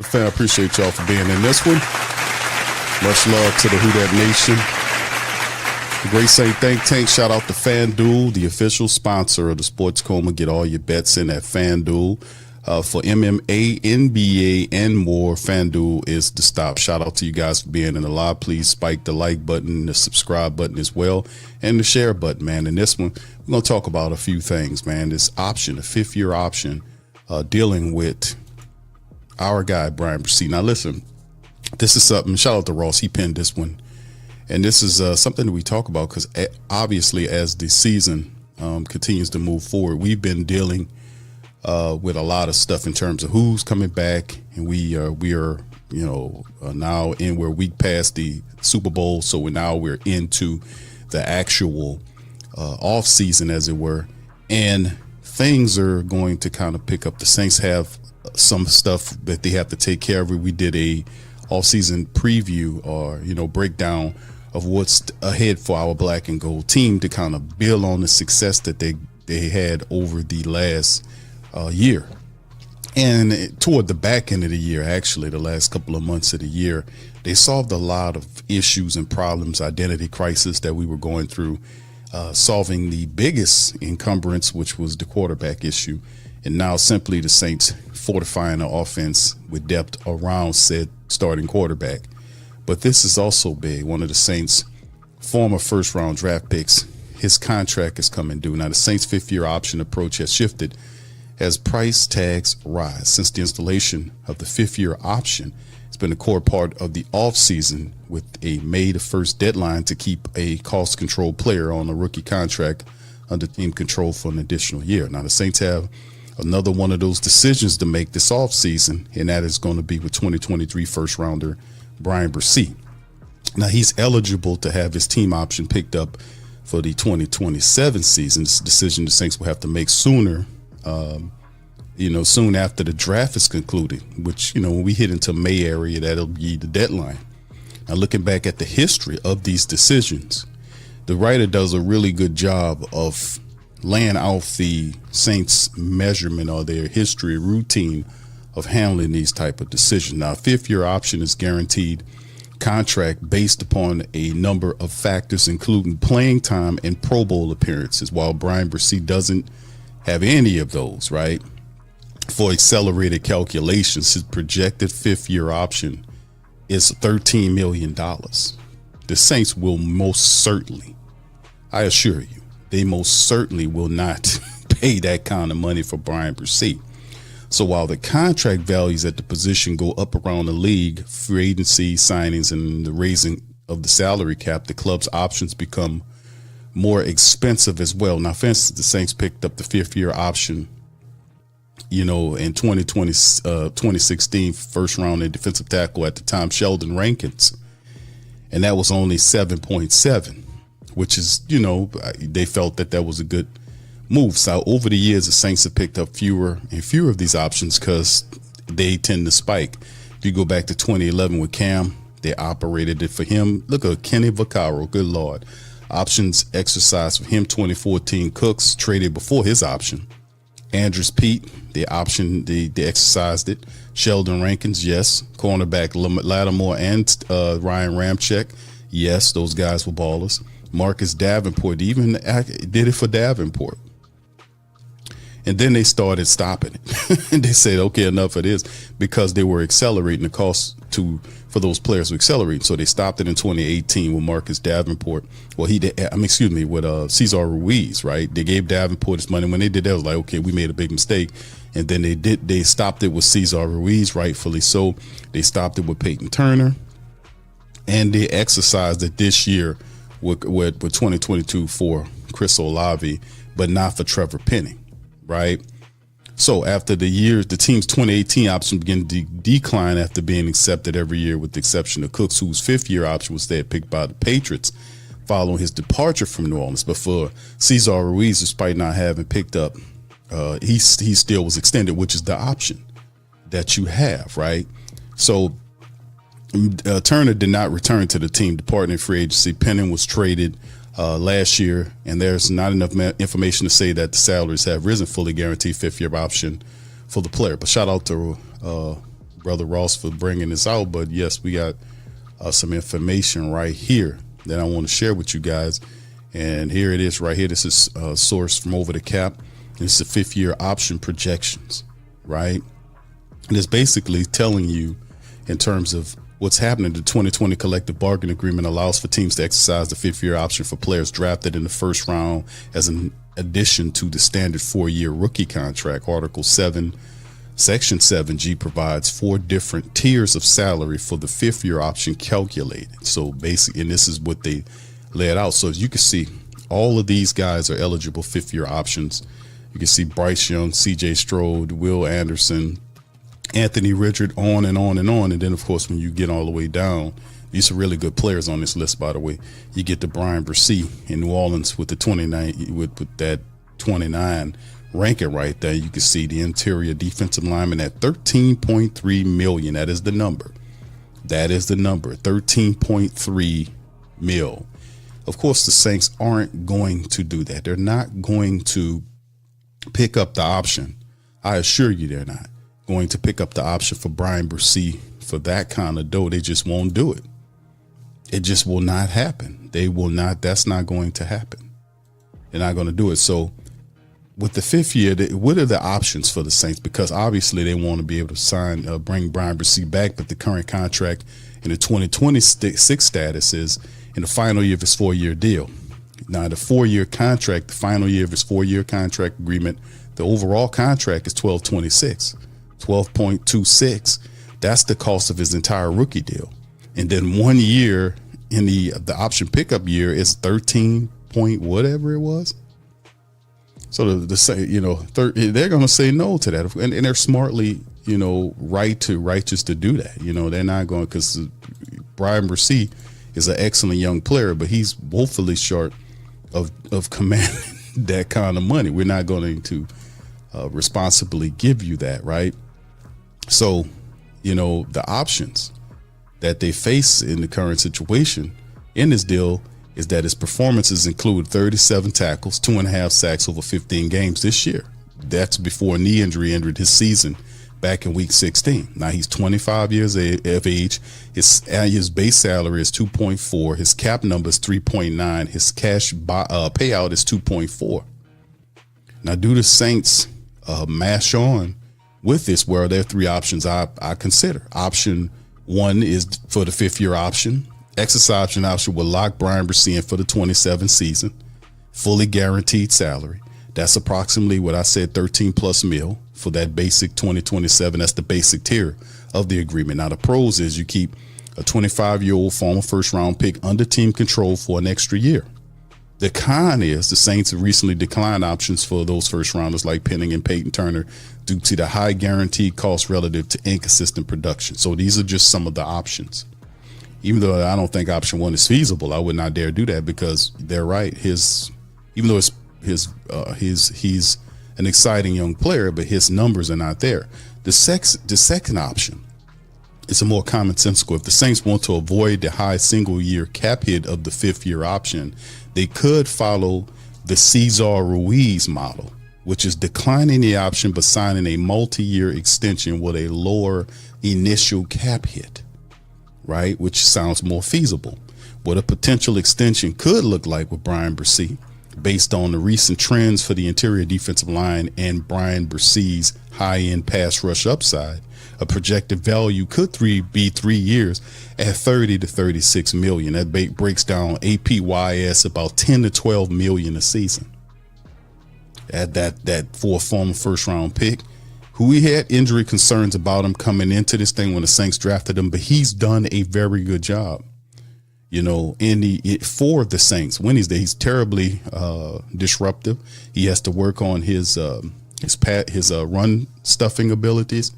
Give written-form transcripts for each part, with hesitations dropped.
fan. I appreciate y'all for being in this one. Much love to the Who Dat Nation. The Great Saint Think Tank. Shout out to FanDuel, the official sponsor of the Sports Coma. Get all your bets in at FanDuel. For MMA, NBA, and more, FanDuel is the stop. Shout out to you guys for being in the live. Please spike the like button, the subscribe button as well, and the share button, man. In this one, we're going to talk about a few things, man. This option, the fifth-year option, dealing with our guy, Bryan Bresee. Now, listen, this is something, shout out to Ross. He penned this one. And this is something that we talk about because obviously as the season continues to move forward, we've been dealing with a lot of stuff in terms of who's coming back, and we are now we're a week past the Super Bowl, so we're into the actual off season, as it were, and things are going to kind of pick up. The Saints have some stuff that they have to take care of. We did a off season preview or breakdown of what's ahead for our black and gold team to kind of build on the success that they had over the last year. And toward the back end of the year, actually the last couple of months of the year, they solved a lot of issues and problems, identity crisis that we were going through, solving the biggest encumbrance, which was the quarterback issue. And now simply the Saints fortifying the offense with depth around said starting quarterback. But this is also big. One of the Saints' former first-round draft picks, his contract is coming due. Now, the Saints' fifth-year option approach has shifted as price tags rise. Since the installation of the fifth-year option, it's been a core part of the offseason with a May the 1st deadline to keep a cost-controlled player on a rookie contract under team control for an additional year. Now, the Saints have another one of those decisions to make this offseason, and that is going to be with 2023 first-rounder Bryan Bresee. Now, he's eligible to have his team option picked up for the 2027 season. It's a decision the Saints will have to make sooner, soon after the draft is concluded, which, when we hit into May area, that'll be the deadline. Now, looking back at the history of these decisions, the writer does a really good job of laying out the Saints' measurement or their history routine of handling these type of decisions. Now, fifth-year option is guaranteed contract based upon a number of factors, including playing time and Pro Bowl appearances, while Bryan Bresee doesn't have any of those, right? For accelerated calculations, his projected fifth-year option is $13 million. The Saints will most certainly, I assure you, they most certainly will not pay that kind of money for Bryan Bresee. So while the contract values at the position go up around the league, free agency signings and the raising of the salary cap, the club's options become more expensive as well. Now, for instance, the Saints picked up the fifth-year option, in 2016, first round in defensive tackle at the time, Sheldon Rankins. And that was only 7.7, which is, they felt that was a good move. So over the years, the Saints have picked up fewer and fewer of these options because they tend to spike. If you go back to 2011 with Cam, they operated it for him. Look at Kenny Vaccaro, good Lord. Options exercised for him. 2014 Cooks traded before his option. Andrews Pete, they exercised it. Sheldon Rankins, yes. Cornerback Lattimore and Ryan Ramczyk, yes, those guys were ballers. Marcus Davenport even did it for Davenport. And then they started stopping it. And they said, okay, enough of this, because they were accelerating the cost for those players to accelerate. So they stopped it in 2018 with Marcus Davenport. Well, with Cesar Ruiz, right? They gave Davenport his money. When they did that, it was like, okay, we made a big mistake. And then they stopped it with Cesar Ruiz, rightfully so. They stopped it with Peyton Turner. And they exercised it this year with 2022 for Chris Olave, but not for Trevor Penning, right? So after the team's 2018 option began to decline after being accepted every year, with the exception of Cooks, whose fifth-year option was there picked by the Patriots following his departure from New Orleans. But for Cesar Ruiz, despite not having picked up, he still was extended, which is the option that you have, right? So Turner did not return to the team, departing in free agency. Penning was traded last year, and there's not enough information to say that the salaries have risen. Fully guaranteed fifth-year option for the player. But shout out to Brother Ross for bringing this out. But yes, we got some information right here that I want to share with you guys. And here it is right here. This is sourced from Over the Cap. This is the 5th-year option projections, right? And it's basically telling you in terms of what's happening. The 2020 collective bargaining agreement allows for teams to exercise the 5th-year option for players drafted in the first round as an addition to the standard 4-year rookie contract. Article 7, Section 7G provides 4 different tiers of salary for the 5th-year option calculated. So basically, and this is what they laid out. So as you can see, all of these guys are eligible 5th-year options. You can see Bryce Young, CJ Stroud, Will Anderson, Anthony Richard, on and on and on. And then, of course, when you get all the way down, these are really good players on this list, by the way. You get to Bryan Bresee in New Orleans with the 29, with that 29 ranking right there. You can see the interior defensive lineman at $13.3 million. That is the number. That is the number, $13.3 million. Of course, the Saints aren't going to do that. They're not going to pick up the option. I assure you they're not going to pick up the option for Bryan Bresee for that kind of dough. They just won't do it. It just will not happen. They will not. That's not going to happen. They're not going to do it. So with the 5th year, what are the options for the Saints? Because obviously they want to be able to bring Bryan Bresee back, but the current contract in the 2026 status is in the final year of his 4-year deal. Now, the 4-year contract, the final year of his 4-year contract agreement, the overall contract is $12.26. That's the cost of his entire rookie deal. And then 1 year in the option pickup year is 13 point whatever it was. So they're going to say no to that, and they're smartly, righteous to do that. They're not going, because Bryan Bresee is an excellent young player, but he's woefully short of commanding that kind of money. We're not going to responsibly give you that, right? So, the options that they face in the current situation in this deal is that his performances include 37 tackles, 2.5 sacks over 15 games this year. That's before a knee injury ended his season back in week 16. Now he's 25 years of age. His base salary is 2.4. His cap number is 3.9. His cash payout is 2.4. Now, do the Saints mash on with this? Where there are 3 options I consider. Option 1 is for the 5th-year option. Exercise option will lock Bryan Bresee in for the 27 season, fully guaranteed salary. That's approximately what I said, 13 plus mil for that basic 2027. That's the basic tier of the agreement. Now, the pros is you keep a 25-year-old former first-round pick under team control for an extra year. The con is the Saints have recently declined options for those first-rounders like Penning and Peyton Turner due to the high guaranteed cost relative to inconsistent production. So these are just some of the options. Even though I don't think option 1 is feasible, I would not dare do that, because they're right. Even though he's an exciting young player, but his numbers are not there. The second option is a more commonsensical. If the Saints want to avoid the high single-year cap hit of the 5th-year option, they could follow the Cesar Ruiz model, which is declining the option but signing a multi-year extension with a lower initial cap hit. Right, which sounds more feasible. What a potential extension could look like with Bryan Bresee, based on the recent trends for the interior defensive line and Bryan Bresee's high-end pass rush upside, a projected value could be 3 years at 30 to 36 million. That breaks down APYS about 10 to 12 million a season. At that for a former first-round pick, who we had injury concerns about him coming into this thing when the Saints drafted him, but he's done a very good job, for the Saints when he's there. He's terribly disruptive. He has to work on his run stuffing abilities,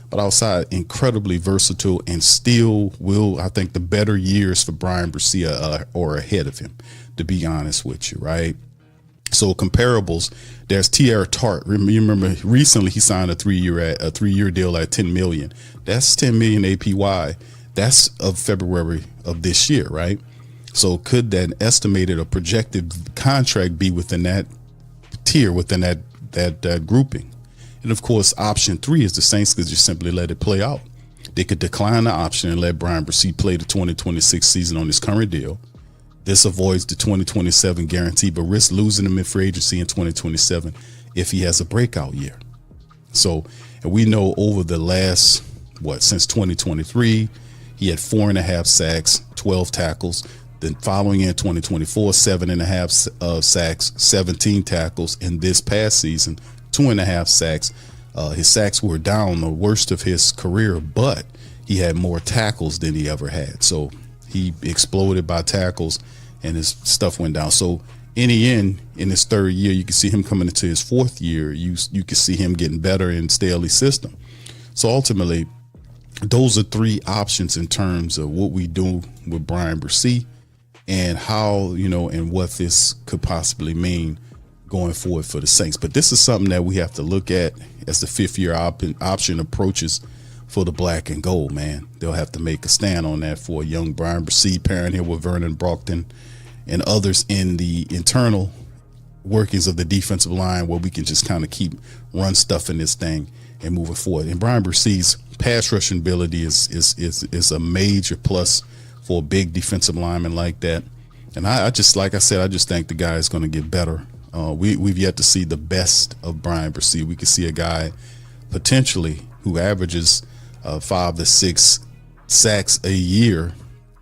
but outside, incredibly versatile, and still I think the better years for Bryan Bresee are ahead of him, to be honest with you, right? So comparables, there's T.R. Tart. You remember recently he signed a 3-year deal at $10 million. That's $10 million APY. That's of February of this year, right? So could that estimated or projected contract be within that tier, within that grouping? And of course, option 3 is the Saints could just simply let it play out. they could decline the option and let Bryan Bresee play the 2026 season on his current deal. This avoids the 2027 guarantee, but risks losing him in free agency in 2027 if he has a breakout year. So, and we know over the last, since 2023, he had 4.5 sacks, 12 tackles. Then following in 2024, 7.5 sacks, 17 tackles. In this past season, 2.5 sacks. His sacks were down, the worst of his career, but he had more tackles than he ever had. So he exploded by tackles and his stuff went down. So in the end, in his third year, you can see him coming into his fourth year. You can see him getting better in Staley's system. So ultimately, those are three options in terms of what we do with Bryan Bresee and how, and what this could possibly mean going forward for the Saints. But this is something that we have to look at as the fifth-year option approaches for the black and gold, man. They'll have to make a stand on that for a young Bryan Bresee, pairing him with Vernon Brockton and others in the internal workings of the defensive line, where we can just kind of keep run stuff in this thing and moving forward. And Bryan Bresee's pass rushing ability is a major plus for a big defensive lineman like that. And I just think the guy is going to get better. We've yet to see the best of Bryan Bresee. We could see a guy potentially who averages 5 to 6 sacks a year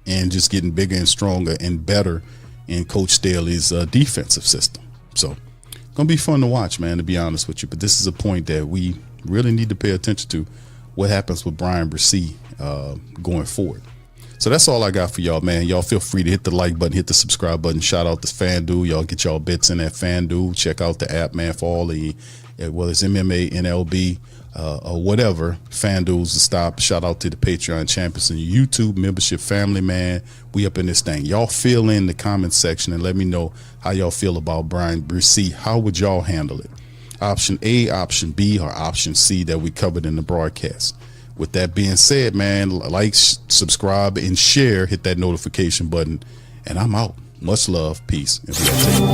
and just getting bigger and stronger and better in Coach Staley's defensive system. So gonna be fun to watch, man, to be honest with you. But this is a point that we really need to pay attention to, what happens with Bryan Bresee going forward. So that's all I got for y'all, man. Y'all feel free to hit the like button, hit the subscribe button. Shout out to FanDuel. Y'all get y'all bets in at FanDuel. Check out the app, man, for all the, whether it's MMA, NLB, or whatever. FanDuel's the stop. Shout out to the Patreon champions and YouTube membership family, man. We up in this thing. Y'all fill in the comment section and let me know how y'all feel about Bryan Bresee. How would y'all handle it? Option A, option B, or option C that we covered in the broadcast. With that being said, man, like, subscribe, and share. Hit that notification button. And I'm out. Much love. Peace. And we are taking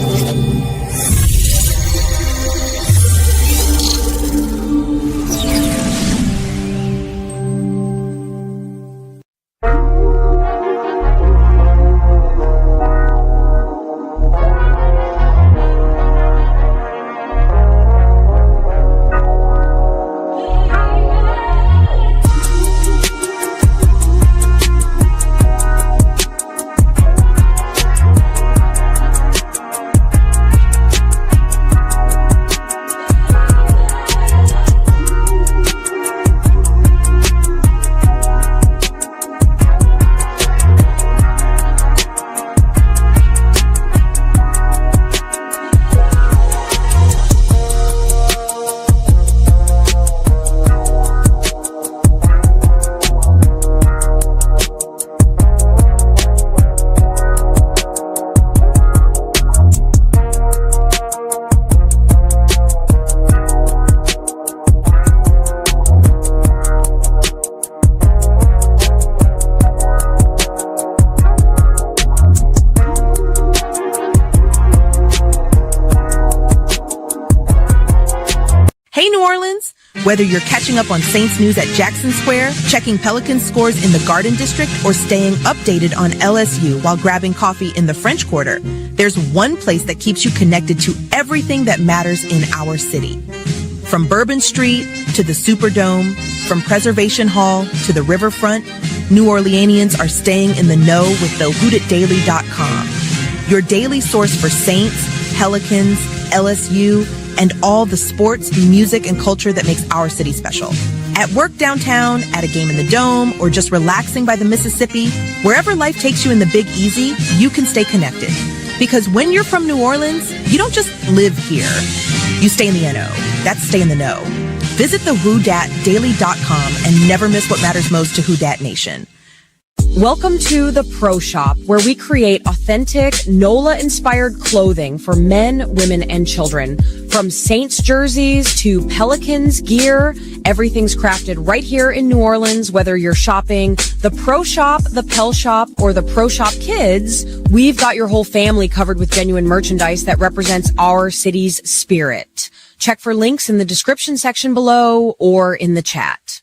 Whether you're catching up on Saints news at Jackson Square, checking Pelicans scores in the Garden District, or staying updated on LSU while grabbing coffee in the French Quarter, there's one place that keeps you connected to everything that matters in our city. From Bourbon Street to the Superdome, from Preservation Hall to the Riverfront, New Orleanians are staying in the know with the WhoDatDaily.com. Your daily source for Saints, Pelicans, LSU, and all the sports, music, and culture that makes our city special. At work downtown, at a game in the Dome, or just relaxing by the Mississippi, wherever life takes you in the Big Easy, you can stay connected. Because when you're from New Orleans, you don't just live here. You stay in the NO. That's stay in the know. Visit the WhoDatDaily.com and never miss what matters most to Who Dat Nation. Welcome to the Pro Shop, where we create authentic NOLA-inspired clothing for men, women, and children. From Saints jerseys to Pelicans gear, everything's crafted right here in New Orleans. Whether you're shopping the Pro Shop, the Pel Shop, or the Pro Shop Kids, we've got your whole family covered with genuine merchandise that represents our city's spirit. Check for links in the description section below or in the chat.